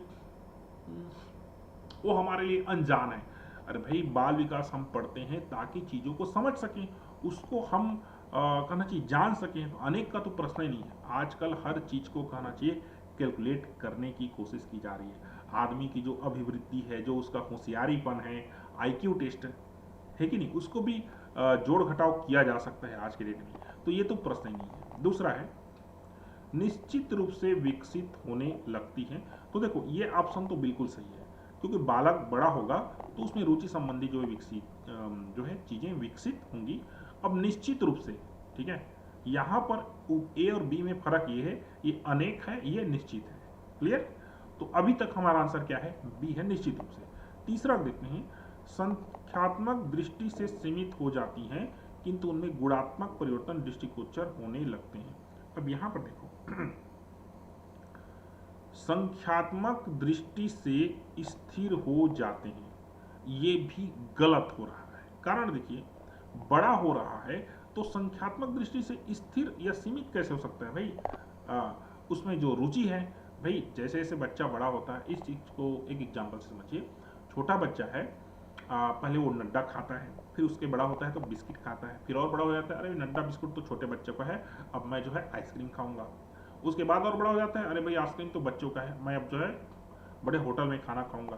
वो हमारे लिए अनजान है। अरे भाई, बाल विकास हम पढ़ते हैं ताकि चीज़ों को समझ सकें, उसको हम कहना चाहिए जान सकें। तो अनेक का तो प्रश्न ही नहीं है। आजकल हर चीज़ को कहना चाहिए कैलकुलेट करने की कोशिश की जा रही है। आदमी की जो अभिवृद्धि है, जो उसका होशियारीपन है, आईक्यू टेस्ट है कि नहीं, उसको भी जोड़ घटाव किया जा सकता है आज के डेट में। तो ये तो प्रश्न ही नहीं है। दूसरा है, निश्चित रूप से विकसित होने लगती है। तो देखो, ये ऑप्शन तो बिल्कुल सही है, क्योंकि बालक बड़ा होगा तो उसमें रुचि संबंधी जो विकसित जो है चीजें विकसित होंगी। अब निश्चित रूप से, ठीक है, यहां पर ए और बी में फर्क ये है, ये अनेक है, ये निश्चित है। क्लियर? तो अभी तक हमारा आंसर क्या है? बी है, निश्चित रूप से। तीसरा देखते हैं, संख्यात्मक दृष्टि से सीमित हो जाती हैं, किंतु उनमें गुणात्मक परिवर्तन दृष्टिगोचर होने लगते हैं। अब यहां पर देखो, संख्यात्मक दृष्टि से स्थिर हो जाते हैं, ये भी गलत हो रहा है। कारण देखिए, बड़ा हो रहा है तो संख्यात्मक दृष्टि से स्थिर या सीमित कैसे हो सकता है भाई? उसमें जो रुचि है भाई, जैसे जैसे बच्चा बड़ा होता है, इस चीज को एक एग्जांपल से समझिए। छोटा बच्चा है, पहले वो नड्डा खाता है, फिर उसके बड़ा होता है तो बिस्किट खाता है, फिर और बड़ा हो जाता है, अरे नड्डा बिस्कुट तो छोटे बच्चों का है, अब मैं जो है आइसक्रीम खाऊंगा। उसके बाद और बड़ा हो जाता है, अरे भाई आइसक्रीम तो बच्चों का है, मैं अब जो है बड़े होटल में खाना खाऊंगा।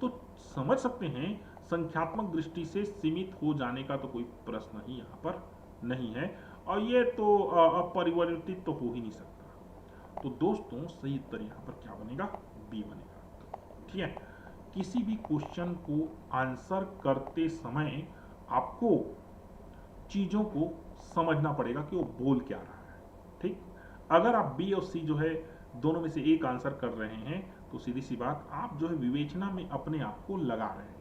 तो समझ सकते हैं, संख्यात्मक दृष्टि से सीमित हो जाने का तो कोई प्रश्न ही यहाँ पर नहीं है, और ये तो अपरिवर्तित तो हो ही नहीं सकता। तो दोस्तों, सही उत्तर यहाँ पर क्या बनेगा? बी बनेगा। ठीक है, किसी भी क्वेश्चन को आंसर करते समय आपको चीजों को समझना पड़ेगा कि वो बोल क्या रहा है। ठीक, अगर आप बी और सी जो है दोनों में से एक आंसर कर रहे हैं, तो सीधी सी बात, आप जो है विवेचना में अपने आप को लगा रहे हैं।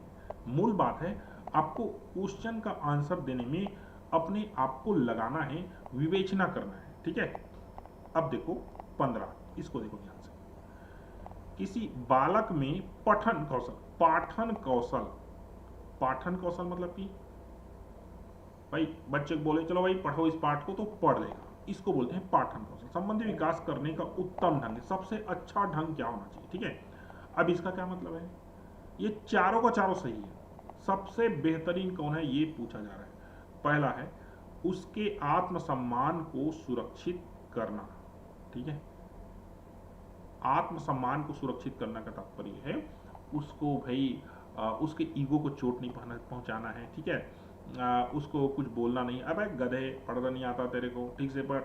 मूल बात है, आपको क्वेश्चन का आंसर देने में अपने आप को लगाना है, विवेचना करना है। ठीक है, अब देखो 15, इसको देखो ध्यान से। किसी बालक में पाठन कौशल मतलब कि भाई बच्चे को बोले चलो भाई पढ़ो इस पाठ को, तो पढ़ लेगा, इसको बोलते हैं पाठन कौशल संबंधी विकास करने का उत्तम ढंग, सबसे अच्छा ढंग क्या होना चाहिए। ठीक है, अब इसका क्या मतलब है? ये चारों का चारों सही है। सबसे बेहतरीन कौन है ये पूछा जा रहा है। पहला है, उसके आत्मसम्मान को सुरक्षित करना। ठीक है, आत्मसम्मान को सुरक्षित करना का तात्पर्य है उसको भाई उसके ईगो को चोट नहीं पहुंचाना है। ठीक है, उसको कुछ बोलना नहीं, अबे गधे पढ़ना नहीं आता तेरे को, ठीक से पढ़,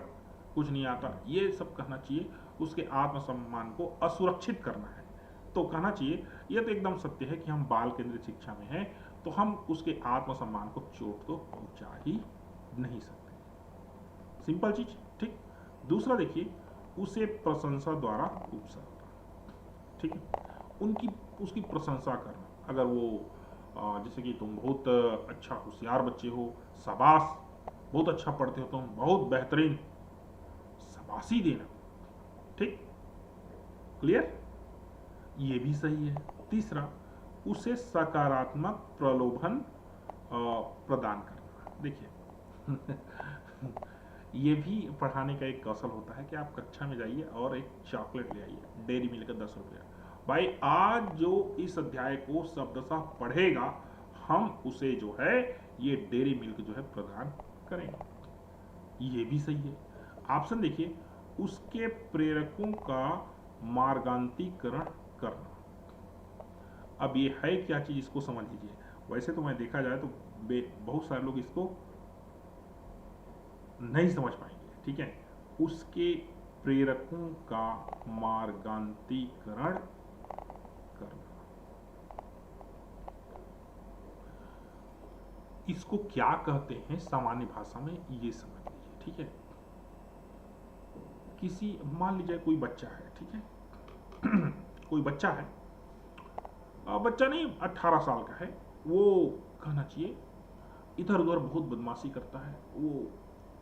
कुछ नहीं आता, ये सब कहना चाहिए। उसके आत्मसम्मान को असुरक्षित करना है, तो कहना चाहिए यह तो एकदम सत्य है कि हम बाल केंद्रित शिक्षा में हैं, तो हम उसके आत्मसम्मान को चोट तो पहुंचा ही नहीं सकते। सिंपल चीज। ठीक, दूसरा देखिए, उसे प्रशंसा द्वारा उपसा। ठीक है, उसकी प्रशंसा करना। अगर वो जैसे कि तुम बहुत अच्छा होशियार बच्चे हो, शाबाश, बहुत अच्छा पढ़ते हो तुम, बहुत बेहतरीन, शाबाशी देना। ठीक, क्लियर? ये भी सही है। तीसरा, उसे सकारात्मक प्रलोभन प्रदान करना। देखिए, ये भी पढ़ाने का एक कौशल होता है कि आप कक्षा में जाइए और एक चॉकलेट ले आइए, डेयरी मिल्क 10 रुपया। भाई आज जो इस अध्याय को शब्दशः पढ़ेगा, हम उसे जो है ये डेयरी मिल्क जो है प्रदान करेंगे। ये भी सही है। ऑप्शन देखिए, उसके प्रेरकों का मार्गांतीकरण करना। अब ये है क्या चीज, इसको समझ लीजिए। वैसे तो मैं देखा जाए तो बहुत सारे लोग इसको नहीं समझ पाएंगे, ठीक है। उसके प्रेरकों का मार्गांतीकरण करना, इसको क्या कहते हैं सामान्य भाषा में, ये समझ लीजिए, ठीक है। किसी, मान लीजिए कोई बच्चा है, ठीक है। कोई बच्चा है, बच्चा नहीं 18 साल का है, वो कहना चाहिए इधर उधर बहुत बदमाशी करता है, वो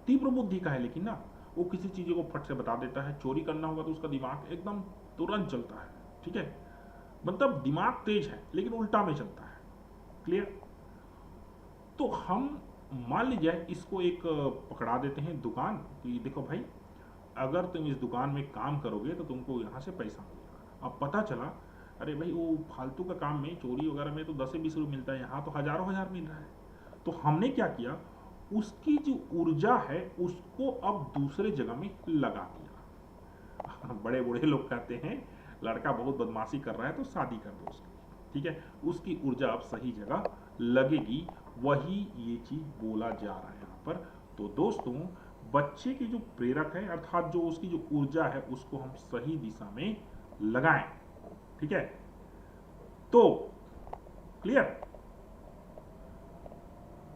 तीव्र बुद्धि का है, लेकिन ना वो किसी चीज़ को फट से बता देता है। चोरी करना होगा तो उसका दिमाग एकदम तुरंत चलता है, ठीक है। मतलब दिमाग तेज है लेकिन उल्टा में चलता है। क्लियर। तो हम मान लीजिए इसको एक पकड़ा देते हैं दुकान कि देखो भाई, अगर तुम इस दुकान में काम करोगे तो तुमको यहाँ से पैसा मिलेगा। अब पता चला, अरे भाई वो फालतू का काम में, चोरी वगैरह में तो 10 से 20 रुपये मिलता है, यहाँ तो हजारों हजार मिल रहा है। तो हमने क्या किया, उसकी जो ऊर्जा है उसको अब दूसरे जगह में लगा दिया। बड़े बूढ़े लोग कहते हैं लड़का बहुत बदमाशी कर रहा है तो शादी कर दो उसकी, ठीक है। उसकी ऊर्जा अब सही जगह लगेगी, वही ये चीज बोला जा रहा है यहाँ पर। तो दोस्तों, बच्चे के जो प्रेरक है अर्थात जो उसकी जो ऊर्जा है उसको हम सही दिशा में लगाएं, ठीक है। तो क्लियर,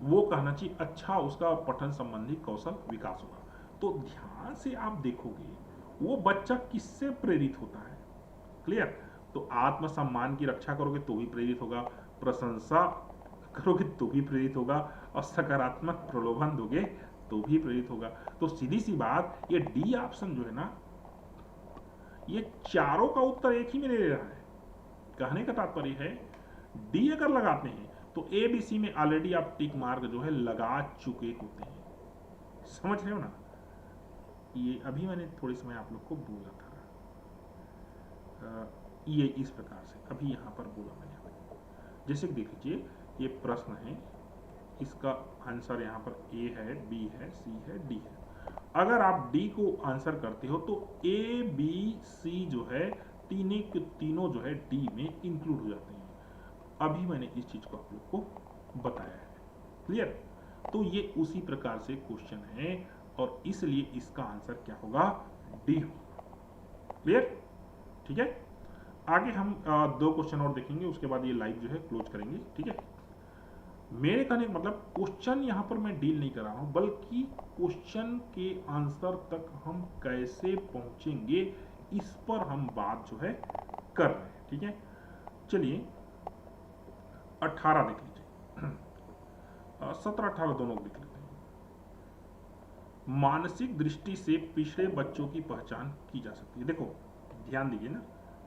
वो कहना चाहिए अच्छा उसका पठन संबंधी कौशल विकास होगा। तो ध्यान से आप देखोगे वो बच्चा किससे प्रेरित होता है। क्लियर। तो आत्मसम्मान की रक्षा करोगे तो भी प्रेरित होगा, प्रशंसा करोगे तो भी प्रेरित होगा, और सकारात्मक प्रलोभन दोगे तो भी प्रेरित होगा। तो सीधी सी बात, ये डी ऑप्शन जो है ना, ये चारों का उत्तर एक ही में ले रहा है। कहने का तात्पर्य है डी अगर लगाते हैं तो ए बी सी में ऑलरेडी आप टिक मार्क जो है लगा चुके होते हैं। समझ रहे हो ना। ये अभी मैंने थोड़ी समय आप लोग को बोला था, ये इस प्रकार से अभी यहां पर बोला मैंने। जैसे देख लीजिए, ये प्रश्न है, इसका आंसर यहाँ पर ए है, बी है, सी है, डी है। अगर आप डी को आंसर करते हो तो ए बी सी जो है तीनों जो है डी में इंक्लूड हो जाते हैं। अभी मैंने इस चीज को आप लोग को बताया है। क्लियर। तो ये उसी प्रकार से क्वेश्चन है और इसलिए इसका आंसर क्या होगा, डी होगा। क्लियर, ठीक है। आगे हम 2 क्वेश्चन और देखेंगे, उसके बाद ये लाइव जो है क्लोज करेंगे, ठीक है। मेरे कहने का मतलब क्वेश्चन यहां पर मैं डील नहीं कर रहा हूं, बल्कि क्वेश्चन के आंसर तक हम कैसे पहुंचेंगे इस पर हम बात जो है कर रहे हैं, ठीक है। चलिए 18 देख लीजिए, 17 18 दोनों देख लेते हैं। मानसिक दृष्टि से पिछड़े बच्चों की पहचान की जा सकती है। देखो ध्यान दीजिए ना,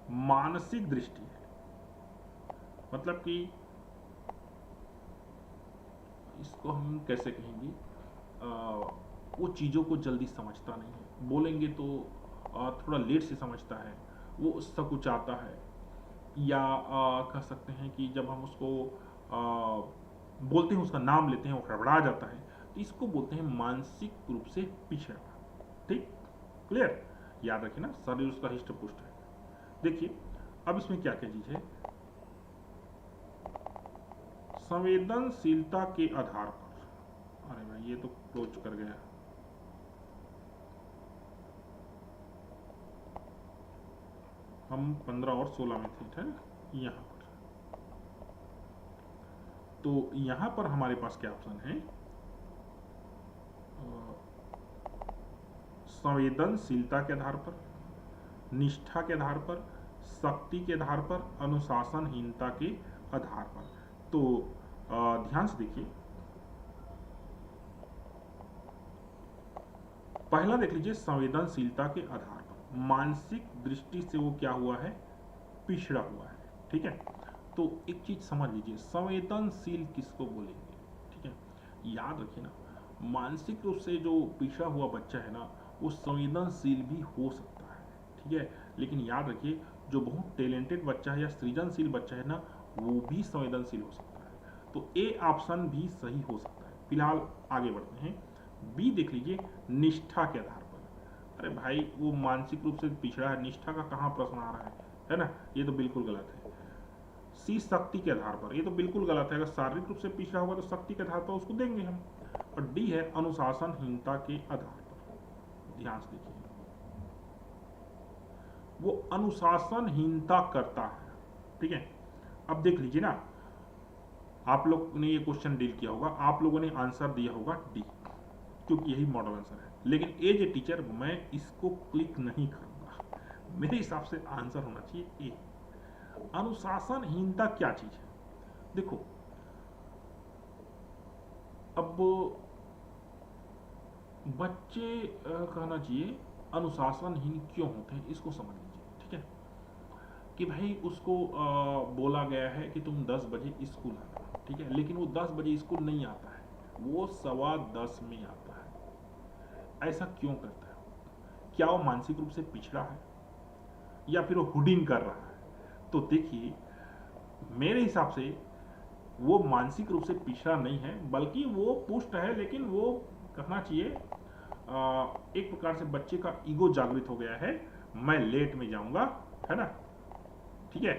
मानसिक दृष्टि है मतलब कि इसको हम कैसे कहेंगे, वो चीज़ों को जल्दी समझता नहीं है, बोलेंगे तो थोड़ा लेट से समझता है, वो सकुचाता है, या कह सकते हैं कि जब हम उसको बोलते हैं, उसका नाम लेते हैं, वो हड़बड़ा जाता है, तो इसको बोलते हैं मानसिक रूप से पिछड़ा। ठीक, क्लियर। याद रखिए ना, शरीर उसका हिष्ट पुष्ट है। देखिए अब इसमें क्या क्या चीज है, संवेदनशीलता के आधार पर, अरे भाई ये तो क्लोज कर गया, हम 15 और 16 में थे, ठीक, यहां पर। तो यहां पर हमारे पास क्या ऑप्शन है, संवेदनशीलता के आधार पर, निष्ठा के आधार पर, शक्ति के आधार पर, अनुशासनहीनता के आधार पर। तो ध्यान से देखिए, पहला देख लीजिए, संवेदनशीलता के आधार पर, मानसिक दृष्टि से वो क्या हुआ है, पिछड़ा हुआ है। ठीक है, तो एक चीज समझ लीजिए, संवेदनशील किसको बोलेंगे, ठीक है। याद रखिए ना, मानसिक रूप से जो पिछड़ा हुआ बच्चा है ना, वो संवेदनशील भी हो सकता है, ठीक है। लेकिन याद रखिए, जो बहुत टैलेंटेड बच्चा है या सृजनशील बच्चा है ना, वो भी संवेदनशील हो सकता है। तो ए ऑप्शन भी सही हो सकता है। फिलहाल आगे बढ़ते हैं। बी देख लीजिए, निष्ठा के आधार पर। अरे भाई, वो मानसिक रूप से पिछड़ा है, निष्ठा का कहाँ प्रश्न आ रहा है ना, ये तो बिल्कुल गलत है। सी, शक्ति के आधार पर, ये तो बिल्कुल गलत है। अगर शारीरिक रूप से पिछड़ा होगा तो शक्ति के आधार पर उसको देंगे हम। और डी है अनुशासनहीनता के आधार पर। ध्यान से देखिए, वो अनुशासनहीनता करता है, ठीक है। अब देख लीजिए ना, आप लोग ने ये क्वेश्चन डील किया होगा, आप लोगों ने आंसर दिया होगा डी, क्योंकि यही मॉडल आंसर है। लेकिन एज ए टीचर मैं इसको क्लिक नहीं करूंगा, मेरे हिसाब से आंसर होना चाहिए ए। अनुशासनहीनता क्या चीज है? देखो, अब बच्चे कहना चाहिए अनुशासनहीन क्यों होते हैं, इसको समझ लीजिए, ठीक है। कि भाई उसको बोला गया है कि तुम 10 बजे स्कूल आना, ठीक है, लेकिन वो 10 बजे स्कूल नहीं आता है, वो 9:15 में आता है। ऐसा क्यों करता है? क्या वो मानसिक रूप से पिछड़ा है या फिर वो हुडिंग कर रहा है? तो देखिए, मेरे हिसाब से वो मानसिक रूप से पिछड़ा नहीं है, बल्कि वो पुष्ट है, लेकिन वो कहना चाहिए एक प्रकार से बच्चे का ईगो जागृत हो गया है, मैं लेट में जाऊंगा, है ना, ठीक है,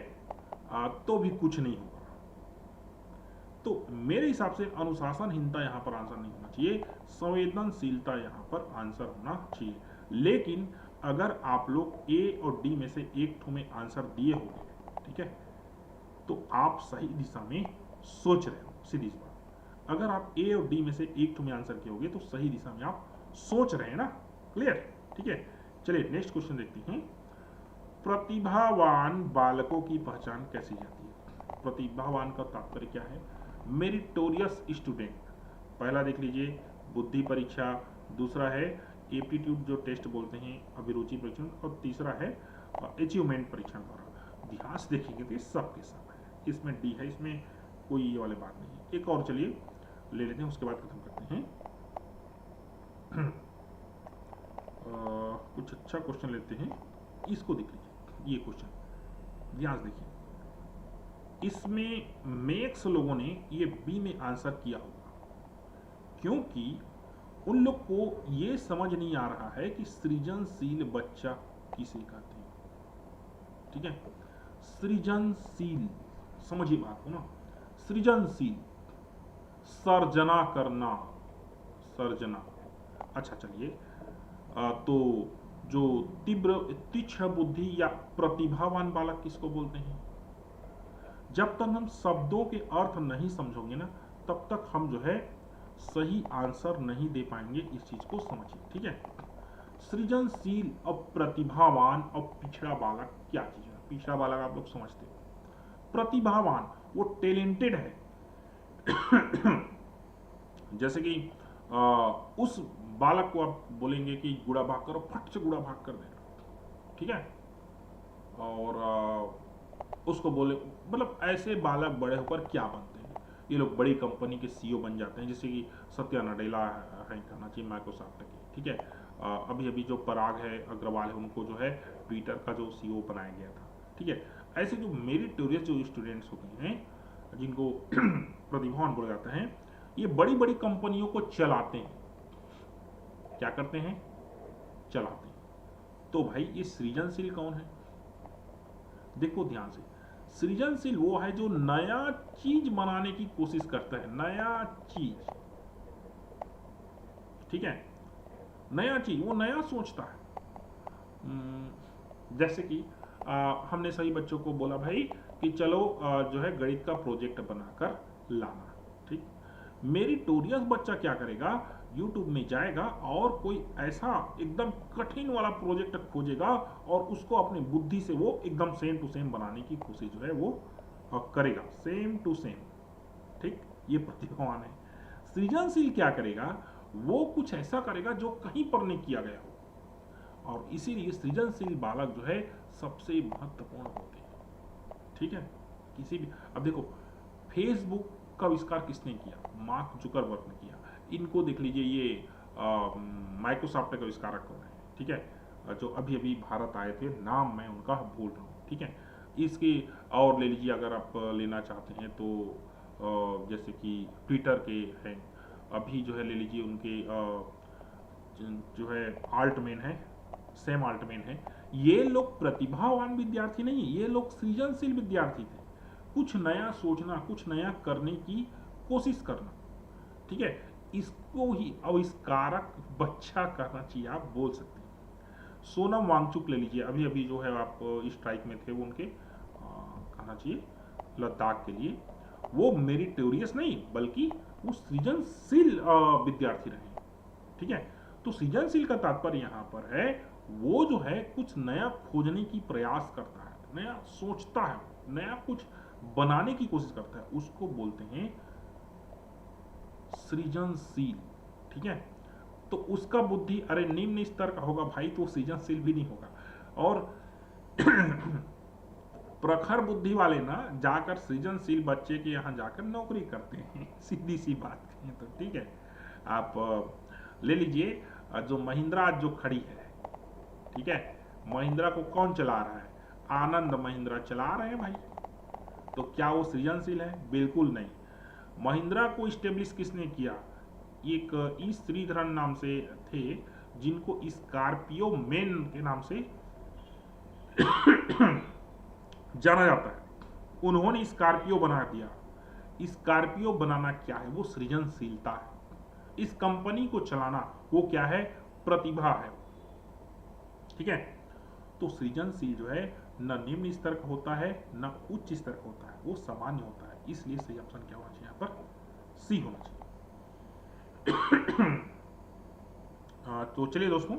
तो भी कुछ नहीं होगा। तो मेरे हिसाब से अनुशासनहीनता यहां पर आंसर नहीं होना चाहिए, संवेदनशीलता यहां पर आंसर होना चाहिए। लेकिन अगर आप लोग ए और डी में से एक ठो में आंसर दिए होंगे, ठीक है, तो आप सही दिशा में सोच रहे हो, सीधी सी बात। अगर आप ए और डी में से एक ठो में आंसर किए होगे तो सही दिशा में आप सोच रहे हैं ना, क्लियर, ठीक है। चलिए नेक्स्ट क्वेश्चन देखते हैं। प्रतिभावान बालकों की पहचान कैसी जाती है? प्रतिभावान का तात्पर्य क्या है? Meritorious student. पहला देख लीजिए, बुद्धि परीक्षा, दूसरा है एप्टीट्यूड जो टेस्ट बोलते हैं, अभिरुचि परीक्षण, और तीसरा है अचीवमेंट परीक्षण द्वारा। ध्यान से देखेंगे तो ये सब के सब है, इसमें डी है, इसमें कोई ये वाली बात नहीं है। एक और चलिए ले लेते हैं, उसके बाद खत्म करते हैं। कुछ अच्छा क्वेश्चन लेते हैं, इसको देख लीजिए, ये क्वेश्चन ध्यान से देखिए। इसमें मैक्स लोगों ने ये बी में आंसर किया होगा, क्योंकि उन लोग को ये समझ नहीं आ रहा है कि सृजनशील बच्चा किसे कहते हैं, ठीक है। सृजनशील, समझिए बात को ना, सृजनशील, सर्जना करना, सर्जना। अच्छा चलिए, तो जो तीक्ष्ण बुद्धि या प्रतिभावान बालक किसको बोलते हैं? जब तक हम शब्दों के अर्थ नहीं समझोगे ना, तब तक हम जो है सही आंसर नहीं दे पाएंगे। इस चीज को समझिए, ठीक है। सृजनशील और प्रतिभावान और पिछड़ा बालक क्या चीज है? पिछड़ा बालक आप लोग समझते हो, प्रतिभावान वो टैलेंटेड है। जैसे कि उस बालक को आप बोलेंगे कि गुड़ा भाग करो, फट से गुड़ा भाग कर देगा, ठीक है। और उसको बोले, मतलब ऐसे बालक बड़े होकर क्या बनते हैं? ये लोग बड़ी कंपनी के सीईओ बन जाते हैं, जैसे कि सत्या नडेला है, कहना चाहिए माइक्रोसॉफ्ट की, ठीक है। अभी अभी जो पराग है अग्रवाल है, उनको जो है ट्विटर का जो सीईओ बनाया गया था, ठीक है। ऐसे जो मेरिटोरियस जो स्टूडेंट्स होते हैं, जिनको प्रतिभावान बोला जाता है, ये बड़ी बड़ी कंपनियों को चलाते हैं। क्या करते हैं? चलाते हैं। तो भाई ये सृजनशील कौन है? देखो ध्यान से, सृजनशील वो है जो नया चीज बनाने की कोशिश करता है, नया चीज, ठीक है, नया चीज, वो नया सोचता है। जैसे कि हमने सभी बच्चों को बोला भाई कि चलो जो है गणित का प्रोजेक्ट बनाकर लाना, ठीक। मेरिटोरियस बच्चा क्या करेगा? यूट्यूब में जाएगा और कोई ऐसा एकदम कठिन वाला प्रोजेक्ट खोजेगा और उसको अपनी बुद्धि से वो एकदम सेम टू सेम बनाने की कोशिश जो है वो करेगा, सेम टू सेम, ठीक। ये प्रतिभावान है। सृजनशील क्या करेगा? वो कुछ ऐसा करेगा जो कहीं पर नहीं किया गया हो, और इसीलिए सृजनशील बालक जो है सबसे महत्वपूर्ण होते हैं, ठीक है। किसी भी, अब देखो, फेसबुक का आविष्कार किसने किया? मार्क जुकरबर्ग ने किया। इनको देख लीजिए, ये माइक्रोसॉफ्ट का आविष्कारक कौन है, ठीक है, जो अभी अभी भारत आए थे, नाम मैं उनका भूल रहा हूँ, ठीक है। इसके और ले लीजिए, अगर आप लेना चाहते हैं तो जैसे कि ट्विटर के हैं, अभी जो है ले लीजिए उनके जो है आल्टमैन है, सैम आल्टमैन है। ये लोग प्रतिभावान विद्यार्थी नहीं, ये लोग सृजनशील विद्यार्थी थे। कुछ नया सोचना, कुछ नया करने की कोशिश करना, ठीक है, इसको ही आविष्कारक बच्चा कहना चाहिए, आप बोल सकते हैं। सोनम वांगचुक ले लीजिए, अभी अभी जो है आप स्ट्राइक में थे, वो उनके कहना चाहिए लद्दाख के लिए, वो मेरिटोरियस नहीं बल्कि वो सृजनशील विद्यार्थी रहे, ठीक है। तो सृजनशील का तात्पर्य यहाँ पर है वो जो है कुछ नया खोजने की प्रयास करता है, नया सोचता है, नया कुछ बनाने की कोशिश करता है, उसको बोलते हैं सृजनशील, ठीक है। तो उसका बुद्धि अरे निम्न स्तर का होगा भाई, तो सृजनशील भी नहीं होगा। और प्रखर बुद्धि वाले ना जाकर सृजनशील बच्चे के यहाँ जाकर नौकरी करते हैं, सीधी सी बात कहें तो, ठीक है। आप ले लीजिए जो महिंद्रा जो खड़ी है, ठीक है, महिंद्रा को कौन चला रहा है? आनंद महिंद्रा चला रहे हैं भाई। तो क्या वो सृजनशील है? बिल्कुल नहीं। महिंद्रा को स्टेब्लिश किसने किया? एक ई श्रीधरन नाम से थे, जिनको स्कॉर्पियो मैन के नाम से जाना जाता है। उन्होंने स्कॉर्पियो बना दिया। स्कॉर्पियो बनाना क्या है? वो सृजनशीलता है। इस कंपनी को चलाना वो क्या है? प्रतिभा है, ठीक है। तो सृजनशील जो है न निम्न स्तर का होता है न उच्च स्तर का होता है, वो सामान्य होता है। इसलिए सही ऑप्शन क्या होना चाहिए? यहाँ पर सी होना चाहिए। तो चलिए दोस्तों,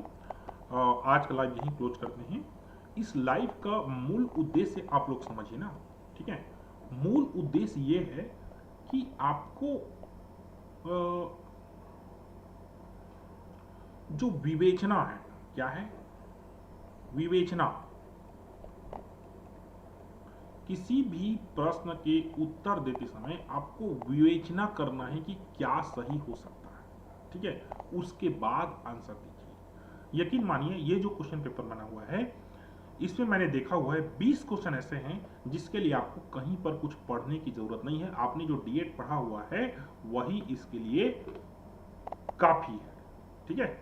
आज का लाइव यहीं क्लोज करते हैं। इस लाइव का मूल उद्देश्य आप लोग समझिए ना, ठीक है। मूल उद्देश्य ये है कि आपको जो विवेचना है, क्या है? विवेचना। किसी भी प्रश्न के उत्तर देते समय आपको विवेचना करना है कि क्या सही हो सकता है, ठीक है। उसके बाद आंसर दीजिए। यकीन मानिए ये जो क्वेश्चन पेपर बना हुआ है, इसमें मैंने देखा हुआ है 20 क्वेश्चन ऐसे हैं जिसके लिए आपको कहीं पर कुछ पढ़ने की जरूरत नहीं है। आपने जो डीएड पढ़ा हुआ है वही इसके लिए काफी है, ठीक है।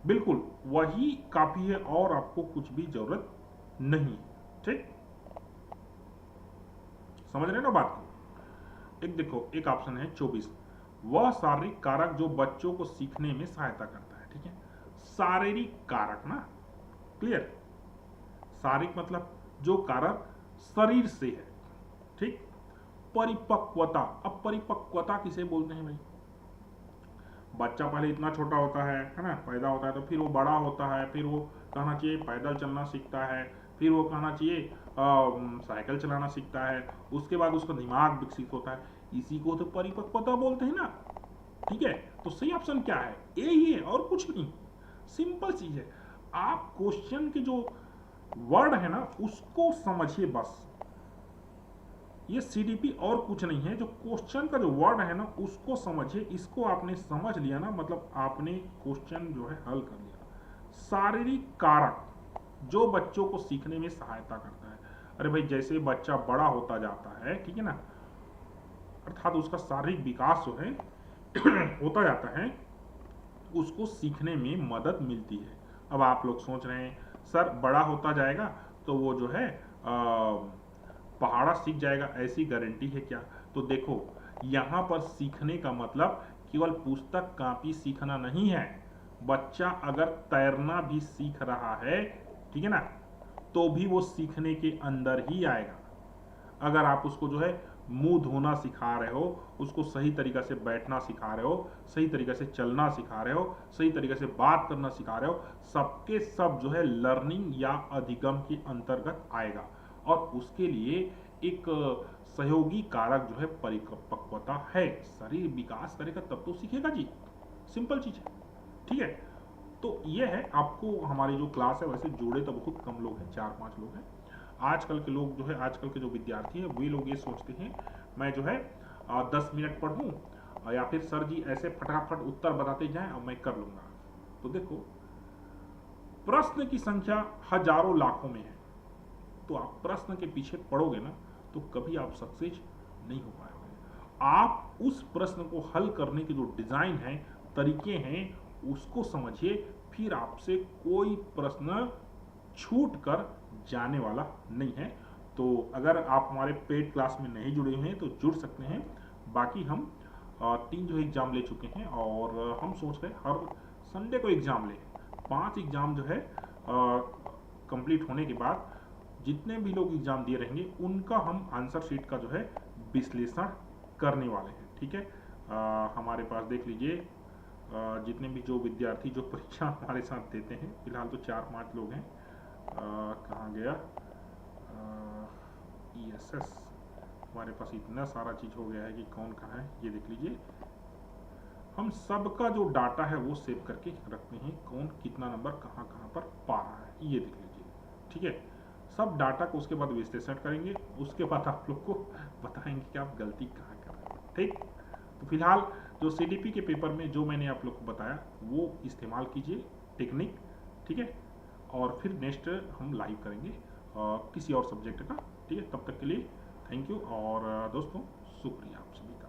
बिल्कुल वही काफी है और आपको कुछ भी जरूरत नहीं, ठीक। समझ रहे ना बात को? एक देखो, एक ऑप्शन है 24, वह शारीरिक कारक जो बच्चों को सीखने में सहायता करता है, ठीक है। शारीरिक कारक ना, क्लियर। शारीरिक मतलब जो कारक शरीर से है, ठीक। परिपक्वता, अब परिपक्वता किसे बोलते हैं भाई? बच्चा पहले इतना छोटा होता है ना, पैदा होता है, तो फिर वो बड़ा होता है, फिर वो कहना चाहिए पैदल चलना सीखता है, फिर वो कहना चाहिए साइकिल चलाना सीखता है, उसके बाद उसका दिमाग विकसित होता है, इसी को तो परिपक्वता बोलते हैं ना, ठीक है। तो सही ऑप्शन क्या है? ए ही है और कुछ नहीं, सिंपल चीज है। आप क्वेश्चन के जो वर्ड है ना उसको समझिए बस। ये सीडीपी और कुछ नहीं है, जो क्वेश्चन का जो वर्ड है ना उसको समझिए। इसको आपने समझ लिया ना, मतलब आपने क्वेश्चन जो है हल कर लिया। शारीरिक कारक जो बच्चों को सीखने में सहायता करता है। अरे भाई जैसे बच्चा बड़ा होता जाता है, ठीक है ना, अर्थात उसका शारीरिक विकास जो है होता जाता है, उसको सीखने में मदद मिलती है। अब आप लोग सोच रहे हैं सर बड़ा होता जाएगा तो वो जो है पहाड़ा सीख जाएगा, ऐसी गारंटी है क्या? तो देखो यहाँ पर सीखने का मतलब केवल पुस्तक कॉपी सीखना नहीं है। बच्चा अगर तैरना भी सीख रहा है, ठीक है ना, तो भी वो सीखने के अंदर ही आएगा। अगर आप उसको जो है मुंह धोना सिखा रहे हो, उसको सही तरीका से बैठना सिखा रहे हो, सही तरीके से चलना सिखा रहे हो, सही तरीके से बात करना सिखा रहे हो, सबके सब जो है लर्निंग या अधिगम के अंतर्गत आएगा। और उसके लिए एक सहयोगी कारक जो है परिपक्वता है। शरीर विकास करेगा तब तो सीखेगा जी, सिंपल चीज है, ठीक है। तो ये है, आपको हमारी जो क्लास है, वैसे जोड़े तो बहुत कम लोग हैं, 4-5 लोग हैं। आजकल के लोग जो है, आजकल के जो विद्यार्थी हैं वे लोग ये सोचते हैं मैं जो है 10 मिनट पढ़ूं या फिर सर जी ऐसे फटाफट उत्तर बताते जाएं और मैं कर लूंगा। तो देखो, प्रश्न की संख्या हजारों लाखों में है, तो आप प्रश्न के पीछे पड़ोगे ना तो कभी आप सक्सेस नहीं हो पाओगे। आप उस प्रश्न को हल करने के जो डिजाइन है, तरीके हैं, उसको समझिए, फिर आपसे कोई प्रश्न छूट कर जाने वाला नहीं है। तो अगर आप हमारे पेड क्लास में नहीं जुड़े हैं तो जुड़ सकते हैं। बाकी हम 3 जो एग्ज़ाम ले चुके हैं और हम सोच रहे हैं हर संडे को एग्ज़ाम लें। 5 एग्ज़ाम जो है कंप्लीट होने के बाद जितने भी लोग एग्ज़ाम दिए रहेंगे उनका हम आंसर शीट का जो है विश्लेषण करने वाले हैं। ठीक है, हमारे पास देख लीजिए जितने भी जो विद्यार्थी जो परीक्षा हमारे साथ देते हैं, फिलहाल तो 4-5 लोग हैं। कहाँ गया ESS, हमारे पास इतना सारा चीज़ हो गया है कि कौन कहाँ है, ये देख लीजिए। हम सबका जो डाटा है वो सेव करके रखते हैं, कौन कितना नंबर कहाँ कहाँ पर पा रहा है, ये देख लीजिए। ठीक है, सब डाटा को उसके बाद विश्लेषण करेंगे, उसके बाद आप लोग को बताएंगे कि आप गलती कहाँ कर रहे हैं। ठीक, तो फिलहाल जो CDP के पेपर में जो मैंने आप लोग को बताया वो इस्तेमाल कीजिए टेक्निक। ठीक है, और फिर नेक्स्ट हम लाइव करेंगे किसी और सब्जेक्ट का। ठीक है, तब तक के लिए थैंक यू और दोस्तों शुक्रिया आप सभी का।